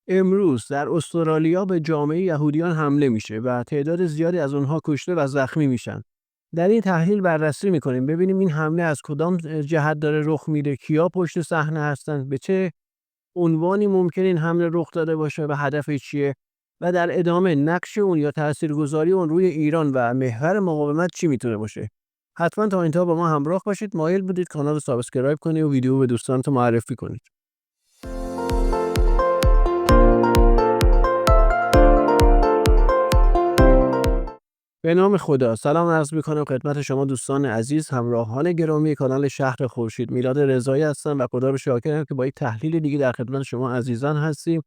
امروز در استرالیا به جامعه یهودیان حمله میشه و تعداد زیادی از اونها کشته و زخمی میشن. در این تحلیل بررسی میکنیم ببینیم این حمله از کدام جهت داره رخ میده، کیا پشت صحنه هستن، به چه عنوانی ممکن این حمله رخ داده باشه و هدفش چیه و در ادامه نقش اون یا تاثیرگذاری اون روی ایران و محور مقاومت چی میتونه باشه. حتما تا اینتا با ما همراه باشید. مایل بودید کانال رو سابسکرایب کنید و ویدیو به دوستانتون معرفی کنید. به نام خدا. سلام عرض می‌کنم خدمت شما دوستان عزیز، همراهان گرامی کانال شهر خورشید. میلاد رضایی هستم و خدا رو شاکرم که با یک تحلیل دیگه در خدمت شما عزیزان هستیم.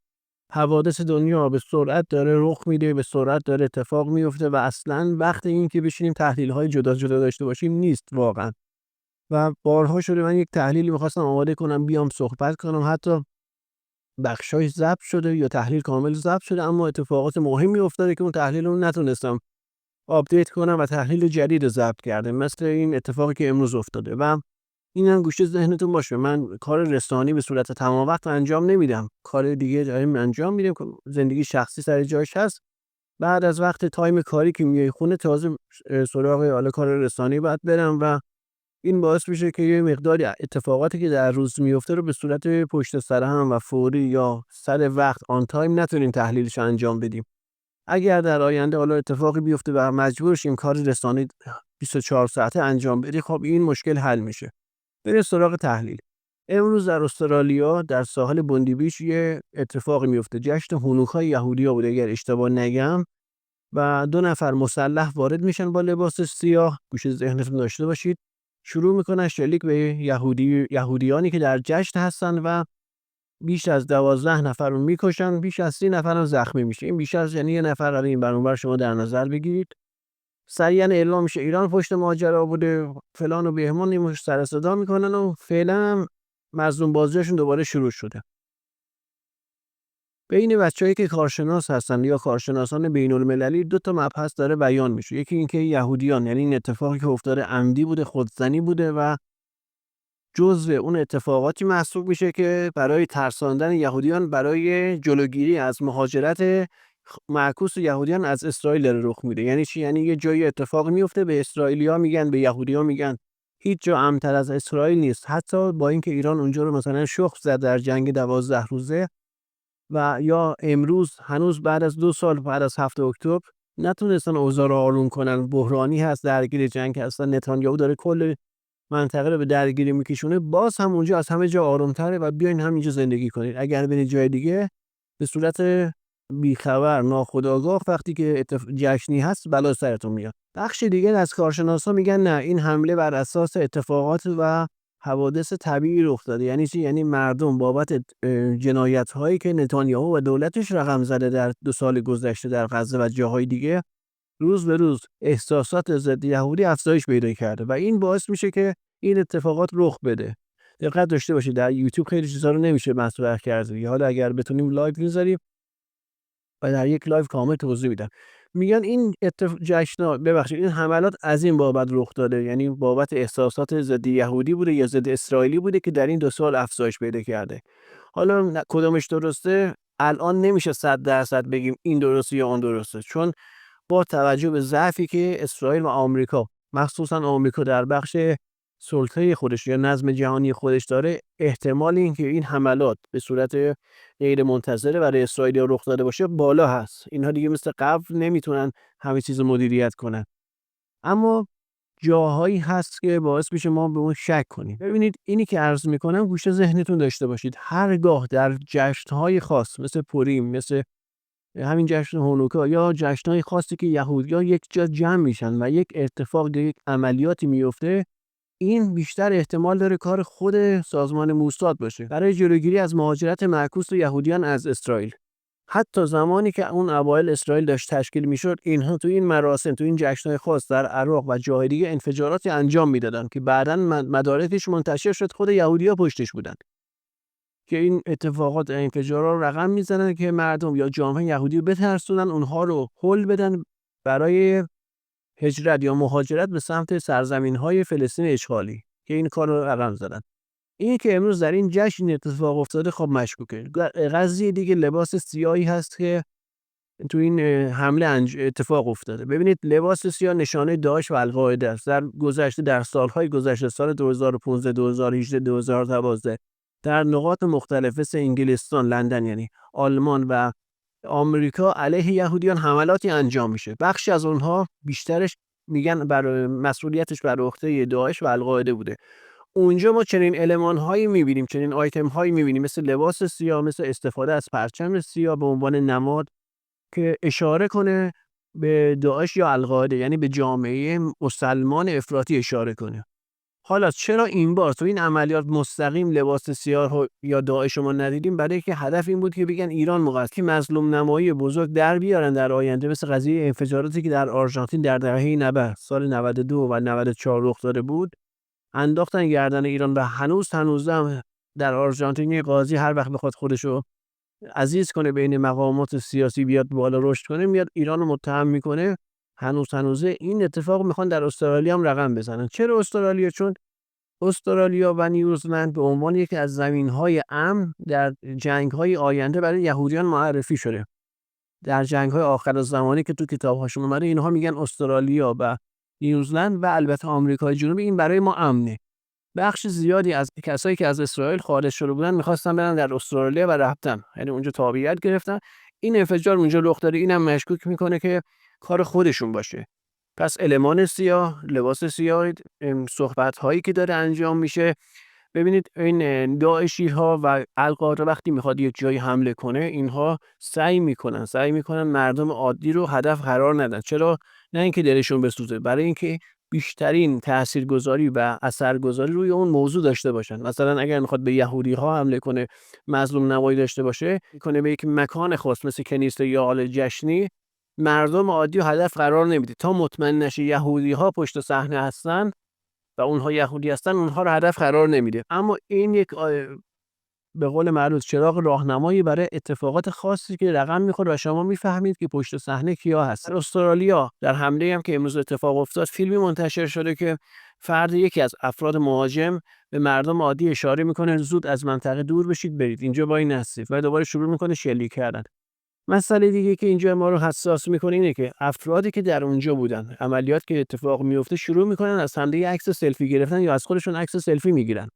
حوادث دنیا به سرعت داره رخ میده، به سرعت داره اتفاق میفته و اصلاً وقت این که بشینیم تحلیل‌های جدا جدا داشته باشیم نیست واقعاً. و بارها شده من یک تحلیلی می‌خواستم آماده کنم بیام صحبت کنم، حتی بخشایش ضبط شده یا تحلیل کامل ضبط شده، اما اتفاقات مهمی افتاده که اون تحلیل رو نتونستم آپدیت کنم و تحلیل جدید رو ضبط کردم، مثل این اتفاقی که امروز افتاده. و اینم گوشه ذهنتون باشه، من کار رسانی به صورت تمام وقت انجام نمیدم، کار دیگه داریم انجام میدیم، زندگی شخصی سر جاش هست. بعد از وقت تایم کاری که میای خونه تازه سراغ حالا کار رسانی باید برم و این باعث میشه که یه مقداری اتفاقاتی که در روز میفته رو به صورت پشت سر هم و فوری یا سر وقت آن تایم نتونیم تحلیلش انجام بدیم. اگر در آینده حالا اتفاقی بیفته و مجبور شیم کار رسانه 24 ساعته انجام بدیم، خب این مشکل حل میشه. بریم سراغ تحلیل. امروز در استرالیا در ساحل بوندی بیچ یه اتفاقی میفته. جشن هانوکای یهودی‌ها بوده اگر اشتباه نگم و 2 نفر مسلح وارد میشن با لباس سیاه. گوشه ذهنتون داشته باشید. شروع میکنن شلیک به یهودیانی که در جشن هستن و بیش از 12 نفر رو میکشن، بیش از 30 نفر هم زخمی میشه. این بیش از یعنی یه نفر رو این برانور شما در نظر بگیرید. سریعا اعلام میشه ایران پشت ماجرا بوده، فلان و بهمان، نیمش سر صدا میکنن و فعلا هم مظلوم بازیشون دوباره شروع شده. بین بچه‌ای که کارشناس هستن یا کارشناسان بین‌المللی 2 تا مبحث داره بیان میشه. یکی اینکه یهودیان، یعنی این اتفاقی که افتاده عمدی بوده، خودزنی بوده و جزو اون اتفاقاتی محسوب میشه که برای ترساندن یهودیان، برای جلوگیری از مهاجرت معکوس یهودیان از اسرائیل داره رخ میده. یعنی چی؟ یعنی یه جایی اتفاق میفته، به اسرائیلیا میگن، به یهودیان میگن هیچ جا امن‌تر از اسرائیل نیست، حتی با اینکه ایران اونجا رو مثلا شخم زد در جنگ 12 روزه و یا امروز هنوز بعد از 2 سال بعد از 7 اکتبر نتونستن اوضاع رو آروم کنن. بحرانی هست، درگیر جنگ هستن، نتانیاهو داره کل منطقه رو به درگیری میکشونه، باز هم اونجا از همه جا آرومتره و بیاین همینجا زندگی کنید. اگر برید جای دیگه به صورت بیخبر ناخودآگاه وقتی که جشنی هست بلا سرتون میاد. بخش دیگه از کارشناسا میگن نه، این حمله بر اساس اتفاقات و حوادث طبیعی رخ داده. یعنی چی؟ یعنی مردم بابت جنایت هایی که نتانیاهو و دولتش رقم زده در 2 سال گذشته در غزه و جاهای دیگه، روز به روز احساسات ضد یهودی افزایش پیدا کرده و این باعث میشه که این اتفاقات رخ بده. دقت داشته باشید در یوتیوب خیلی چیزا رو نمیشه مطرح کرد. حالا اگر بتونیم لایو میذاریم و در یک لایو کامل توضیح میدم. میگن این این حملات از این بابت رخ داده، یعنی بابت احساسات ضد یهودی بوده یا ضد اسرائیلی بوده که در این 2 سال افزایش پیدا کرده. حالا کدومش درسته الان نمیشه 100% بگیم این درسته یا اون درسته، چون با توجه به ضعفی که اسرائیل و آمریکا، مخصوصا آمریکا در بخش سلطه خودش یا نظم جهانی خودش داره، احتمال اینکه این حملات به صورت غیر منتظره برای اسرائیل رخ داده باشه بالا هست. اینها دیگه مثل قبل نمیتونن همه چیز مدیریت کنن، اما جاهایی هست که باعث میشه ما به اون شک کنیم. ببینید اینی که عرض میکنم گوشه ذهنتون داشته باشید. هرگاه در جشن‌های خاص مثل پوریم، مثل همین جشن هانوکا یا جشن‌های خاصی که یهودی‌ها یک جا جمع میشن و یک اتفاق یا یک عملیاتی میفته، این بیشتر احتمال داره کار خود سازمان موساد باشه برای جلوگیری از مهاجرت معکوس یهودیان از اسرائیل. حتی زمانی که اون اوایل اسرائیل داشت تشکیل میشد، اینها تو این مراسم، تو این جشن‌های خاص در عراق و جاهای دیگه انفجاراتی انجام میدادن که بعداً مدارکش منتشر شد خود یهودی‌ها پشتش بودن، که این اتفاقات انفجارا رو رقم میزنن که مردم یا جامعه یهودی رو بترسونن، اونها رو هول بدن برای هجرت یا مهاجرت به سمت سرزمین‌های فلسطین اشغالی، که این کار رو رقم زدن. این که امروز در این جشن اتفاق افتاده خب مشکوکه. قضیه دیگه لباس سیاهی هست که تو این حمله اتفاق افتاده. ببینید لباس سیاه نشانه داعش و القاعده است. در گذشته، در سالهای گذشته، سال 2015 2018 2012 در نقاط مختلف مثل انگلستان، لندن یعنی آلمان و آمریکا علیه یهودیان حملاتی انجام میشه. بخشی از اونها بیشترش میگن بر مسئولیتش بر عهده داعش و القاعده بوده. اونجا ما چنین المان‌هایی می‌بینیم، چنین آیتم‌هایی می‌بینیم مثل لباس سیاه، مثل استفاده از پرچم سیاه به عنوان نماد که اشاره کنه به داعش یا القاعده، یعنی به جامعه مسلمان افراطی اشاره کنه. حالا چرا این بار تو این عملیات مستقیم لباس سیاه یا داعش ما ندیدیم؟ برای اینکه هدف این بود که بگن ایران مقصر، که مظلوم نمایی بزرگ در بیارن در آینده، مثل قضیه انفجاراتی که در آرژانتین در دهه 90 سال 92 و 94 رخ داده بود، انداختن گردن ایران و هنوزم در آرژانتین قاضی هر وقت بخواد خودشو عزیز کنه بین مقامات سیاسی بیاد بالا رشد کنه، میاد ایران رو متهم میکنه. هنوزه این اتفاق میخوان در استرالیا هم رقم بزنن. چرا استرالیا؟ چون استرالیا و نیوزلند به عنوان یکی از زمینهای امن در جنگ‌های آینده برای یهودیان معرفی شده. در جنگ‌های آخرالزمانی که تو کتاب‌هاشون اومده، اینها میگن استرالیا و نیوزلند و البته آمریکای جنوبی این برای ما امنه. بخش زیادی از کسایی که از اسرائیل خارج شده بودن می‌خواستن برن در استرالیا و رفتن، یعنی اونجا تابعیت گرفتن. این انفجار اونجا رخ داده، اینم مشکوک میکنه که کار خودشون باشه. پس المان سیاه، لباس سیاه، صحبت‌هایی که داره انجام میشه. ببینید این داعشی ها و القاعده وقتی میخواد یک جایی حمله کنه، اینها سعی میکنن مردم عادی رو هدف قرار ندن. چرا؟ نه اینکه دلشون بسوزه، برای اینکه بیشترین تاثیرگذاری و اثرگذاری روی اون موضوع داشته باشن. مثلا اگر میخواد به یهودی ها حمله کنه، مظلوم نمایی داشته باشه، میکنه به یک مکان خاص مثل کنیسه یا حال جشنی، مردم عادی رو هدف قرار نمیده تا مطمئن نشه یهودی ها پشت صحنه هستن و اونها یهودی هستن، اونها رو هدف قرار نمیده. اما این یک به قول معروف چراغ راهنمایی برای اتفاقات خاصی که رقم میخوره و شما میفهمید که پشت صحنه کیا هست. در استرالیا در حمله هم که امروز اتفاق افتاد، فیلمی منتشر شده که فرد یکی از افراد مهاجم به مردم عادی اشاره میکنه زود از منطقه دور بشید، برید اینجا با این هستید، و دوباره شروع میکنه شلیک کردن. مسئله دیگه که اینجا ما رو حساس میکنه اینه که افرادی که در اونجا بودن، عملیات که اتفاق میفته، شروع میکنن از همدیگه عکس سلفی گرفتن یا از خودشون عکس سلفی میگیرن.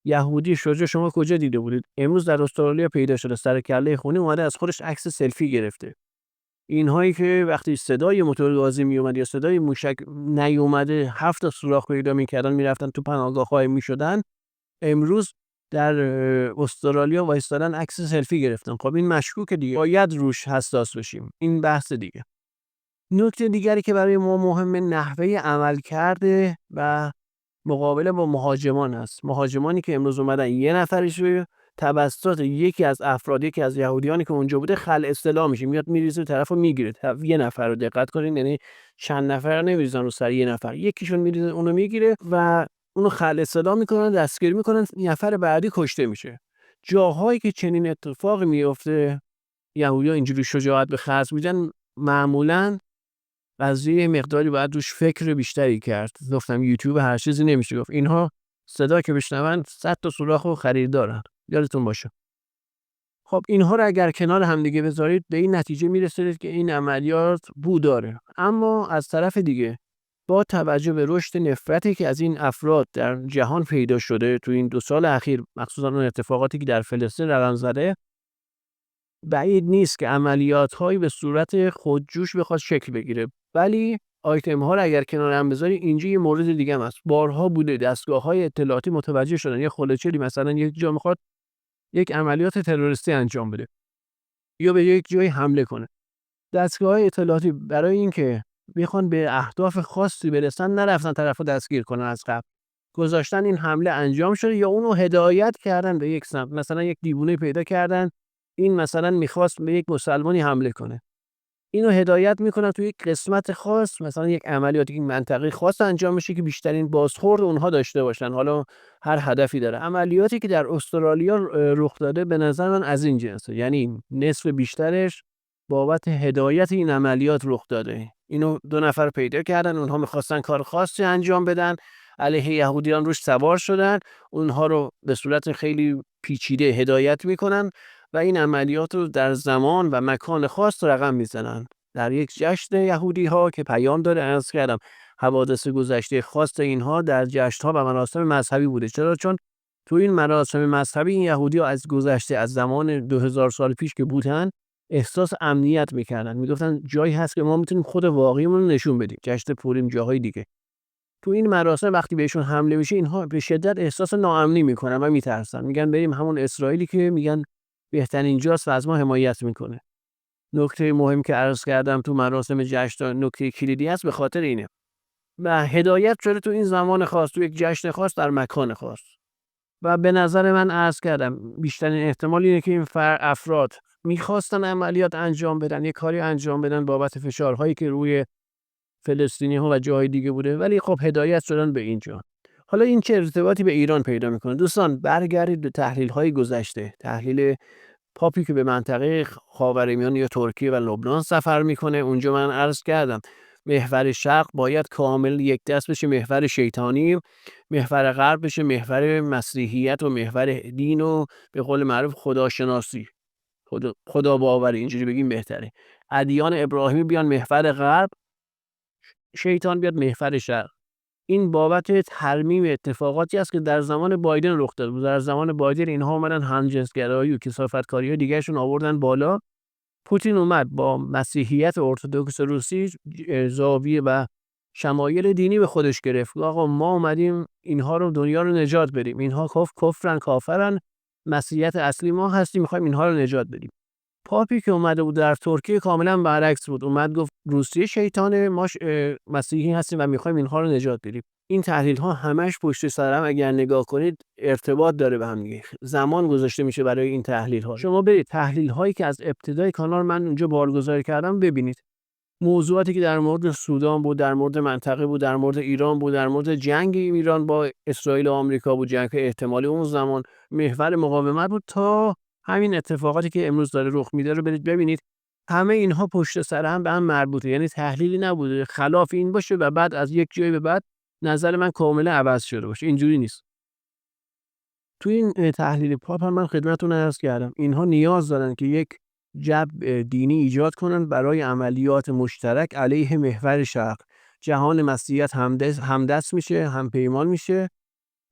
یهودی شجاع شما کجا دیده بودید؟ امروز در استرالیا پیدا شده، سر کله خونی اومده از خودش عکس سلفی گرفته. اینهایی که وقتی صدای موتور گازی میومد یا صدای موشک نیومده 7 سوراخ پیدا میکردن، میرفتن تو پناهگاه‌های میشدن، امروز در استرالیا وایستادن عکس سلفی گرفتن. خب این مشکوکه دیگه، باید روش حساس بشیم. این بحث دیگه. نکته دیگری که برای ما مهمه نحوه عمل کرده و مقابله با مهاجمان است. مهاجمانی که امروز اومدن، یه نفرش رو توسط یکی از افراد، یکی از یهودیانی که اونجا بوده خلع اصطلاح میشه، میاد میریزه طرفو میگیره. یه نفر رو دقت کنین، یعنی چند نفر نمیریزن رو سر یه نفر، یکیشون میریزه اونو میگیره و اونو خلع اصطلاح میکنن، دستگیر میکنن، نفر بعدی کشته میشه. جاهایی که چنین اتفاقی میفته، یهودی‌ها اینجوری شجاعت به خرج میدن، معمولاً قضیه مقداری باید روش فکر بیشتری کرد. گفتم یوتیوب هر چیزی نمیشه گفت. اینها صدا که بشنون 100 تا سوراخ و خرید دارن، یادتون باشه. خب اینها رو اگر کنار همدیگه بذارید به این نتیجه میرسید که این عملیات بو داره. اما از طرف دیگه با توجه به رشد نفرتی که از این افراد در جهان پیدا شده تو این 2 سال اخیر، مخصوصا اون اتفاقاتی که در فلسطین رقم زده، بعید نیست که عملیات‌هایی به صورت خودجوش بخواد شکل بگیره. ولی آیتم‌ها رو اگر کنار هم بذاری، اینجا یه مورد دیگه هم هست. بارها بوده دستگاه‌های اطلاعاتی متوجه شدن یه خلوچلی مثلا یک جا میخواد یک عملیات تروریستی انجام بده یا به یک جای حمله کنه. دستگاه‌های اطلاعاتی برای اینکه بخوان به اهداف خاصی برسن، نرفتن طرفو دستگیر کنن از قبل. گذاشتن این حمله انجام شده یا اونو هدایت کردن به یک سمت. مثلا یک دیوونه پیدا کردن، این مثلا میخواست به یک مسلمانی حمله کنه، اینو هدایت میکنن تو یک قسمت خاص، مثلا یک عملیاتی که منطقه خاص انجام میشه که بیشترین بازخورد اونها داشته باشن، حالا هر هدفی داره. عملیاتی که در استرالیا رخ داده به نظر من از این جنسه، یعنی نصف بیشترش بابت هدایت این عملیات رخ داده. اینو 2 نفر پیدا کردن، اونها میخواستن کار خاصی انجام بدن، علیه یهودیان روش سوار شدن، اونها رو به صورت خیلی پیچیده هدایت میکنن و این عملیات رو در زمان و مکان خاص رقم میزنن. در یک جشن یهودی ها که پیام داره، عرض کردم حوادث گذشته خاص اینها در جشن ها و مراسم مذهبی بوده. چرا؟ چون تو این مراسم مذهبی این یهودی ها از گذشته، از زمان 2000 سال پیش که بودن، احساس امنیت میکردن، میگفتن جایی هست که ما میتونیم خود واقعیمون رو نشون بدیم. جشن پوریم، جاهای دیگه. تو این مراسم وقتی بهشون حمله میشه، اینها به شدت احساس ناامنی میکنن و میترسن، میگن بریم همون اسرائیلی که میگن بهترین جاست و از ما حمایت میکنه. نکته مهم که عرض کردم تو مراسم جشن نکته کلیدی است، به خاطر اینه و هدایت شده تو این زمان خاص، تو یک جشن خاص، در مکان خاص. و به نظر من عرض کردم بیشترین احتمال اینه که این افراد میخواستن عملیات انجام بدن، یک کاری انجام بدن بابت فشارهایی که روی فلسطینی ها و جاهای دیگه بوده، ولی خب هدایت شدن به اینجا. حالا این چه ارتباطی به ایران پیدا میکنه؟ دوستان برگردید به تحلیل های گذشته. تحلیل پاپی که به منطقه خاورمیانه یا ترکیه و لبنان سفر میکنه، اونجا من عرض کردم محور شرق باید کامل یک دست بشه محور شیطانی، محور غرب بشه محور مسیحیت و محور دین و به قول معروف خداشناسی، خدا باوری، اینجوری بگیم بهتره. ادیان ابراهیمی بیان محور غرب، شیطان بیاد محور شرق. این بابت ترمیم اتفاقاتی است که در زمان بایدن رخ داد. در زمان بایدن اینها اومدن همجنسگرایی و کثافتکاری دیگهشون آوردن بالا. پوتین اومد با مسیحیت ارتدوکس روسی زاویه و شمایل دینی به خودش گرفت. آقا ما اومدیم اینها رو، دنیا رو نجات بدیم. اینها کفرن، کافرن، مسیحیت اصلی ما هستیم، میخوایم اینها رو نجات بدیم. پاپی که اومده بود در ترکیه کاملا برعکس بود، اومد گفت روسیه شیطانه، ما مسیحی هستیم و میخوایم اینها رو نجات بدیم. این تحلیل ها همش پشت سر هم اگر نگاه کنید ارتباط داره به هم دیگه. زمان گذاشته میشه برای این تحلیل ها. شما برید تحلیل هایی که از ابتدای کانال من اونجا بارگذاری کردم ببینید. موضوعاتی که در مورد سودان بود، در مورد منطقه بود، در مورد ایران بود، در مورد جنگ ایران با اسرائیل و آمریکا بود، جنگ احتمالی اون زمان، محور مقاومت بود، تا همین اتفاقاتی که امروز داره رخ میده رو برید ببینید. همه اینها پشت سر هم به هم مربوطه. یعنی تحلیلی نبوده خلاف این باشه و بعد از یک جایی به بعد نظر من کاملا عوض شده باشه. اینجوری نیست. تو این تحلیل پاپ هم من خدمتتون عرض کردم اینها نیاز دارن که یک جو دینی ایجاد کنن برای عملیات مشترک علیه محور شرق. جهان مسیحیت همدست میشه، هم پیمان میشه.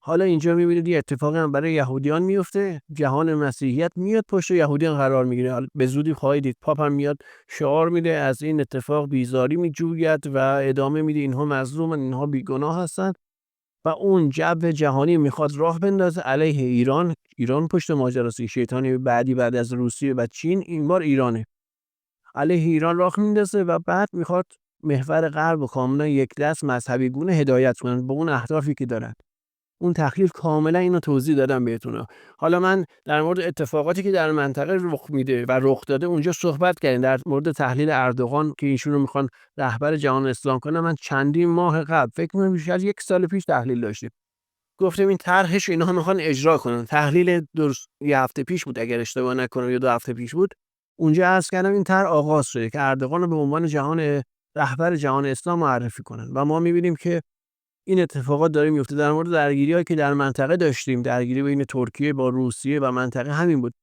حالا اینجا میبینید یه اتفاقی هم برای یهودیان میفته، جهان مسیحیت میاد پشت یهودیان قرار میگیره. به زودی خواهید دید پاپ هم میاد شعار میده از این اتفاق بیزاری میجوید و ادامه میده اینها مظلومن، اینها بیگناه هستن و اون جو جهانی میخواد راه بندازه علیه ایران. ایران پشت ماجراست. شیطانی بعد از روسیه و چین، این بار ایرانه. علیه ایران راه میندازه و بعد میخواد محور غرب و کاملا یک دست مذهبی گونه هدایت کنن به اون اهدافی که دارن. اون تحلیل کاملا اینو توضیح دادم بهتون. حالا من در مورد اتفاقاتی که در منطقه رخ میده و رخ داده اونجا صحبت کردیم. در مورد تحلیل اردوغان که ایشون رو میخوان رهبر جهان اسلام کنه، من چندین ماه قبل، فکر می‌کنم بیش از یک سال پیش تحلیل داشتیم. گفتم این طرحش اینها میخوان اجرا کنن. تحلیل یه هفته پیش بود اگر اشتباه نکنم یا 2 هفته پیش بود. اونجا عرض کردم این طرح آغاز شده که اردوغان رو به عنوان رهبر جهان اسلام معرفی کنن و ما می‌بینیم که این اتفاقات داره میفته. در مورد درگیری‌هایی که در منطقه داشتیم، درگیری بین ترکیه با روسیه و منطقه همین بود.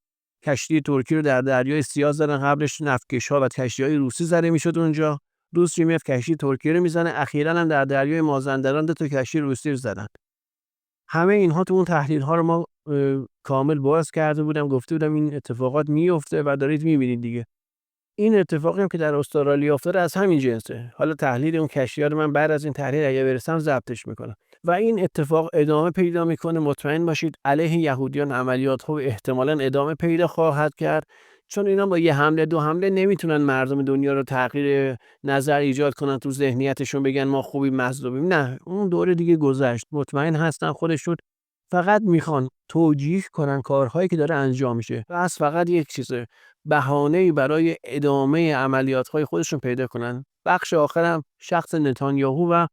کشتی ترکی رو در دریای سیاه زدن، قبلش نفتکش‌ها و کشتی‌های روسی زده میشد اونجا. روسیه میاد کشتی ترکیه رو میزنه، اخیراً هم در دریای مازندران 2 تا کشتی روسی رو زدن. همه اینها تو اون تحلیل‌ها رو ما کامل باز کرده بودم، گفته بودم این اتفاقات میفته و دارید میبینید دیگه. این اتفاقی هم که در استرالیا افتاده از همین جنسه. حالا تحلیل اون کشتی‌ها رو من بعد از این تحلیل اگه برسم ضبطش میکنم. و این اتفاق ادامه پیدا میکنه. مطمئن باشید علیه یهودیان عملیات ها احتمالاً ادامه پیدا خواهد کرد، چون اینا با یه حمله 2 حمله نمیتونن مردم دنیا رو تغییر نظر ایجاد کنن، تو ذهنیتشون بگن ما خوبی مظلومیم. نه، اون دوره دیگه گذشت. مطمئن هستن خودشون فقط میخوان توجیه کنن کارهایی که داره انجام میشه. بس فقط یک چیزه، بهانه‌ای برای ادامه عملیات‌های خودشون پیدا کنن. بخش آخرم شخص نتانیاهو و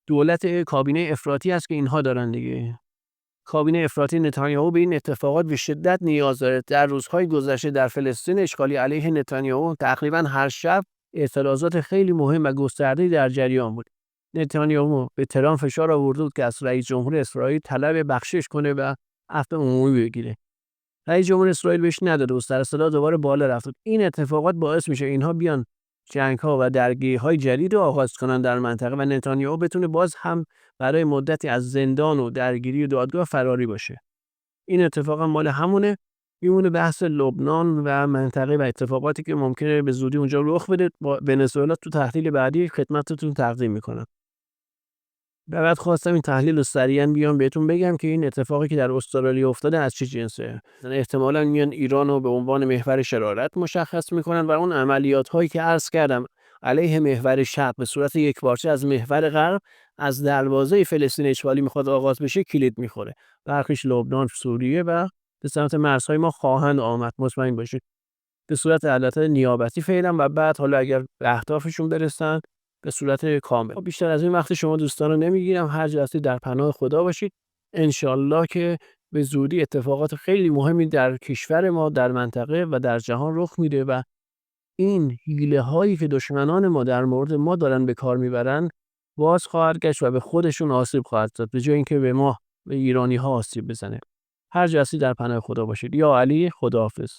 دولت کابینه افراطی است که اینها دارن دیگه. کابینه افراطی نتانیاهو به این اتفاقات به شدت نیاز داره. در روزهای گذشته در فلسطین اشغالی علیه نتانیاهو تقریبا هر شب اعتراضات خیلی مهم و گسترده‌ای در جریان بود. نتانیاهو به ترامپ فشار آورده بود که از رئیس جمهور اسرائیل طلب بخشش کنه و عفو عمومی بگیره. رئیس جمهور اسرائیل بهش نداده و سر صدا دوباره بالا رفت. این اتفاقات باعث میشه اینها بیان جنگ‌ها و درگیری‌های جدید رو آغاز کنن در منطقه و نتانیاهو بتونه باز هم برای مدتی از زندان و درگیری و دادگاه فراری باشه. این اتفاق هم مال همونه. میمونه بحث لبنان و منطقه و اتفاقاتی که ممکنه به زودی اونجا رخ بده. با ونزوئلا تو تحلیل بعدی خدمتتون تقدیم میکنم. بعد خواستم این تحلیل رو سریعا بیام بهتون بگم که این اتفاقی که در استرالیا افتاده از چه جنسه. احتمالاً میان ایران رو به عنوان محور شرارت مشخص میکنن و اون عملیات هایی که عرض کردم علیه محور شرق به صورت یکپارچه از محور غرب از دروازه فلسطین اشغالی میخواد آغاز بشه کلید میخوره. برخیش لبنان، سوریه و به سمت مرزهای ما خواهند آمد، مطمئن باشید. به صورت البته نیابتی فعلا و بعد حالا اگر به اهدافشون برسن به صورت کامل. بیشتر از این وقت شما دوستان رو نمیگیرم. هر جا هستید در پناه خدا باشید. انشالله که به زودی اتفاقات خیلی مهمی در کشور ما، در منطقه و در جهان رخ میده و این حیله هایی که دشمنان ما در مورد ما دارن به کار میبرن باز خواهد گشت و به خودشون آسیب خواهد زد به جای اینکه به ما، به ایرانی ها آسیب بزنه. هر جا هستید در پناه خدا باشید. یا علی، خداحافظ.